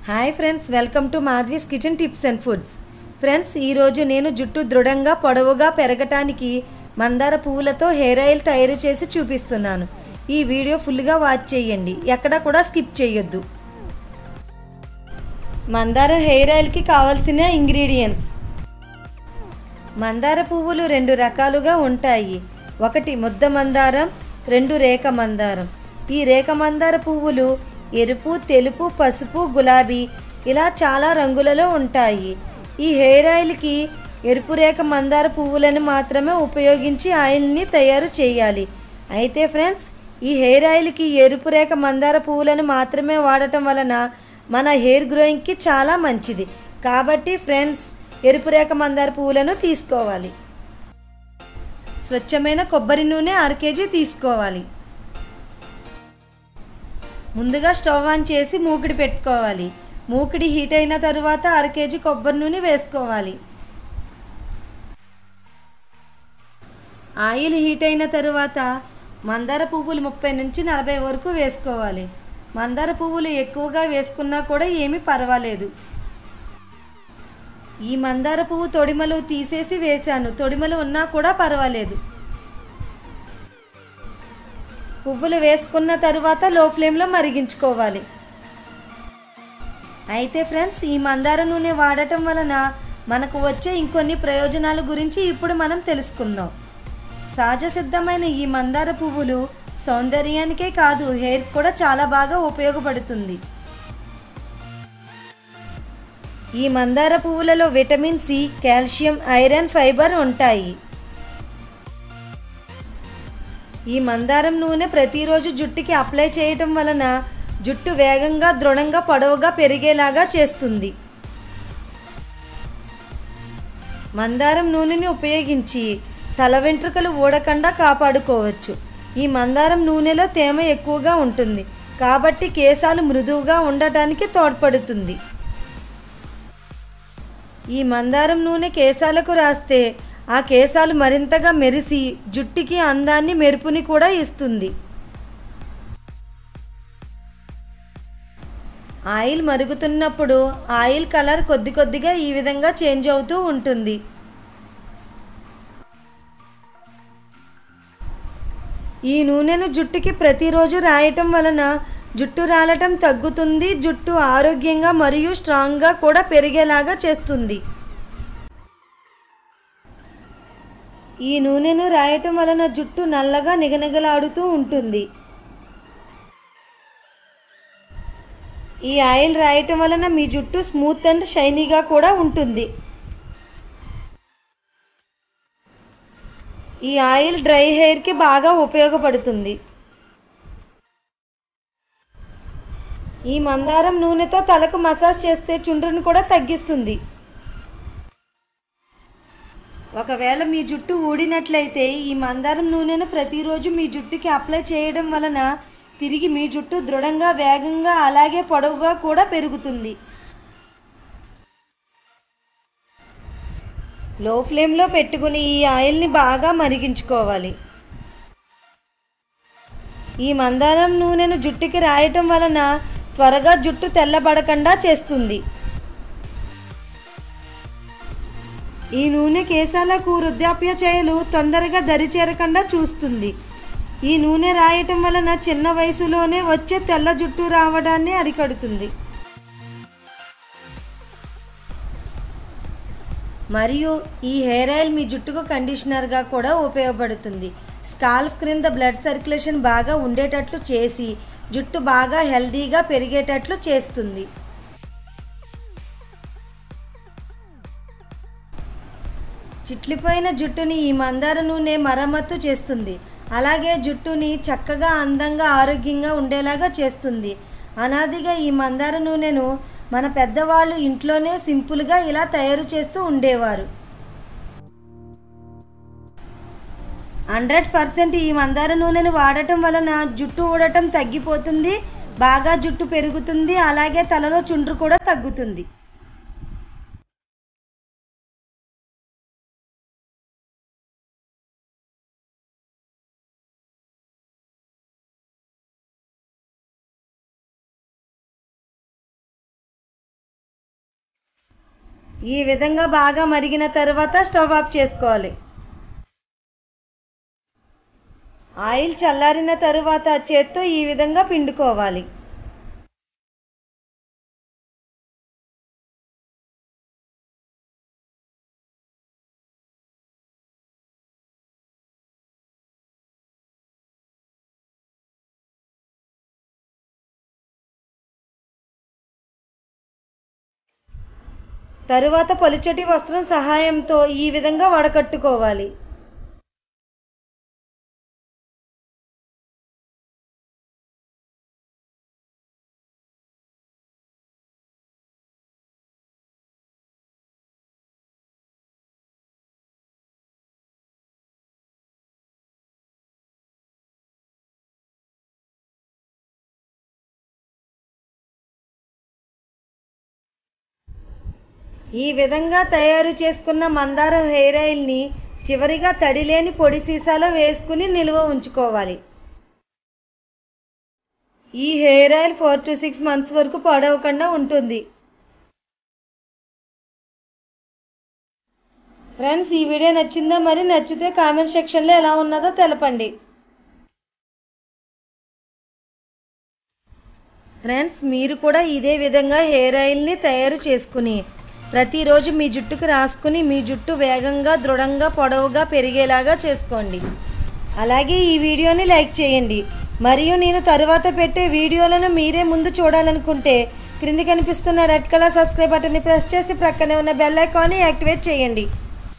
Hi friends, welcome to Madhavi's kitchen tips and foods. Friends, ఈరోజు నేను జుట్టు దృఢంగా పొడవుగా పెరగటానికి మందార పువ్వులతో హెయిర్ ఆయిల్ తయారు చేసి చూపిస్తున్నాను. ఈ వీడియో ఫుల్గా వాచ్ చేయండి, ఎక్కడా కూడా స్కిప్ చేయొద్దు. మందార హెయిర్ ఆయిల్కి కావాల్సిన ఇంగ్రీడియంట్స్. మందార పువ్వులు రెండు రకాలుగా ఉంటాయి. ఒకటి ముద్ద మందారం, రెండు రేఖ మందారం. ఈ రేఖ మందార పువ్వులు ఎరుపు, తెలుపు, పసుపు, గులాబీ ఇలా చాలా రంగులలో ఉంటాయి. ఈ హెయిర్ ఆయిల్కి ఎరుపు రేఖ మందార పువ్వులను మాత్రమే ఉపయోగించి ఆయిల్ని తయారు చేయాలి. అయితే ఫ్రెండ్స్, ఈ హెయిర్ ఆయిల్కి ఎరుపు రేఖ మందార పువ్వులను మాత్రమే వాడటం వలన మన హెయిర్ గ్రోయింగ్కి చాలా మంచిది. కాబట్టి ఫ్రెండ్స్, ఎరుపు రేఖ మందార పువ్వులను తీసుకోవాలి. స్వచ్ఛమైన కొబ్బరి నూనె 1/2 kg తీసుకోవాలి. ముందుగా స్టవ్ ఆన్ చేసి మూకిడి పెట్టుకోవాలి. మూకిడి హీట్ అయిన తరువాత 1/2 kg కొబ్బరి నూనె వేసుకోవాలి. ఆయిల్ హీట్ అయిన తరువాత మందార పువ్వులు 30 నుంచి 40 వరకు వేసుకోవాలి. మందార పువ్వులు ఎక్కువగా వేసుకున్నా కూడా ఏమీ పర్వాలేదు. ఈ మందార పువ్వు తొడిమలు తీసేసి వేశాను, తొడిమలు ఉన్నా కూడా పర్వాలేదు. పువ్వులు వేసుకున్న తరువాత లో ఫ్లేమ్లో మరిగించుకోవాలి. అయితే ఫ్రెండ్స్, ఈ మందార నూనె వాడటం వలన మనకు వచ్చే ఇంకొన్ని ప్రయోజనాల గురించి ఇప్పుడు మనం తెలుసుకుందాం. సహజ సిద్ధమైన ఈ మందార పువ్వులు సౌందర్యానికే కాదు, హెయిర్ కూడా చాలా బాగా ఉపయోగపడుతుంది. ఈ మందార పువ్వులలో vitamin C, calcium, iron, fibre ఉంటాయి. ఈ మందారం నూనె ప్రతిరోజు జుట్టుకి అప్లై చేయటం వలన జుట్టు వేగంగా, దృఢంగా, పొడవుగా పెరిగేలాగా చేస్తుంది. మందారం నూనెని ఉపయోగించి తల వెంట్రుకలు ఊడకుండా కాపాడుకోవచ్చు. ఈ మందారం నూనెలో తేమ ఎక్కువగా ఉంటుంది, కాబట్టి కేశాలు మృదువుగా ఉండటానికి తోడ్పడుతుంది. ఈ మందారం నూనె కేశాలకు రాస్తే ఆ కేశాలు మరింతగా మెరిసి జుట్టుకి అందాన్ని, మెరుపుని కూడా ఇస్తుంది. ఆయిల్ మరుగుతున్నప్పుడు ఆయిల్ కలర్ కొద్ది కొద్దిగా ఈ విధంగా చేంజ్ అవుతూ ఉంటుంది. ఈ నూనెను జుట్టుకి ప్రతిరోజు రాయటం వలన జుట్టు రాలటం తగ్గుతుంది, జుట్టు ఆరోగ్యంగా మరియు స్ట్రాంగ్గా కూడా పెరిగేలాగా చేస్తుంది. ఈ నూనెను రాయటం వలన జుట్టు నల్లగా నిగనిగలాడుతూ ఉంటుంది. ఈ ఆయిల్ రాయటం వలన మీ జుట్టు స్మూత్ అండ్ షైనీగా కూడా ఉంటుంది. ఈ ఆయిల్ డ్రై హెయిర్కి బాగా ఉపయోగపడుతుంది. ఈ మందారం నూనెతో తలకు మసాజ్ చేస్తే చుండ్రును కూడా తగ్గిస్తుంది. ఒకవేళ మీ జుట్టు ఊడినట్లయితే ఈ మందారం నూనెను ప్రతిరోజు మీ జుట్టుకి అప్లై చేయడం వలన తిరిగి మీ జుట్టు దృఢంగా, వేగంగా, అలాగే పొడవుగా కూడా పెరుగుతుంది. లో ఫ్లేమ్లో పెట్టుకుని ఈ ఆయిల్ని బాగా మరిగించుకోవాలి. ఈ మందారం నూనెను జుట్టుకి రాయటం వలన త్వరగా జుట్టు తెల్లబడకుండా చేస్తుంది. ఈ నూనె కేశాలకు వృద్ధాప్య ఛాయలు తొందరగా దరిచేరకుండా చూస్తుంది. ఈ నూనె రాయటం వలన చిన్న వయసులోనే వచ్చే తెల్ల జుట్టు రావడాన్ని అరికడుతుంది. మరియు ఈ హెయిర్ ఆయిల్ మీ జుట్టుకు కండిషనర్గా కూడా ఉపయోగపడుతుంది. స్కాల్ఫ్ క్రింద బ్లడ్ సర్క్యులేషన్ బాగా ఉండేటట్లు చేసి జుట్టు బాగా హెల్దీగా పెరిగేటట్లు చేస్తుంది. చిట్లిపోయిన జుట్టుని ఈ మందార నూనె మరమ్మతు చేస్తుంది. అలాగే జుట్టుని చక్కగా, అందంగా, ఆరోగ్యంగా ఉండేలాగా చేస్తుంది. అనాదిగా ఈ మందార నూనెను మన పెద్దవాళ్ళు ఇంట్లోనే సింపుల్గా ఇలా తయారు చేస్తూ ఉండేవారు. 100% ఈ మందార నూనెను వాడటం వలన జుట్టు ఊడటం తగ్గిపోతుంది, బాగా జుట్టు పెరుగుతుంది, అలాగే తలలో చుండ్రు కూడా తగ్గుతుంది. ఈ విధంగా బాగా మరిగిన తర్వాత స్టవ్ ఆఫ్ చేసుకోవాలి. ఆయిల్ చల్లారిన తరువాత చేత్తో ఈ విధంగా పిండుకోవాలి. తరువాత పొలిచటి వస్త్రం సహాయంతో ఈ విధంగా వడకట్టుకోవాలి. ఈ విధంగా తయారు చేసుకున్న మందారం హెయిర్ ఆయిల్ని చివరిగా తడిలేని పొడి సీసాలో వేసుకుని నిల్వ ఉంచుకోవాలి. ఈ హెయిర్ ఆయిల్ 4 to 6 months వరకు పాడవకుండా ఉంటుంది. ఫ్రెండ్స్, ఈ వీడియో నచ్చిందా? మరి నచ్చితే కామెంట్ సెక్షన్లో ఎలా ఉన్నదో తెలపండి. ఫ్రెండ్స్, మీరు కూడా ఇదే విధంగా హెయిర్ ఆయిల్ని తయారు చేసుకుని ప్రతిరోజు మీ జుట్టుకు రాసుకుని మీ జుట్టు వేగంగా, దృఢంగా, పొడవుగా పెరిగేలాగా చేసుకోండి. అలాగే ఈ వీడియోని లైక్ చేయండి. మరియు నేను తరువాత పెట్టే వీడియోలను మీరే ముందు చూడాలనుకుంటే క్రింద కనిపిస్తున్న రెడ్ కలర్ సబ్స్క్రైబ్ బటన్ని ప్రెస్ చేసి ప్రక్కనే ఉన్న బెల్ ఐకాన్ని యాక్టివేట్ చేయండి.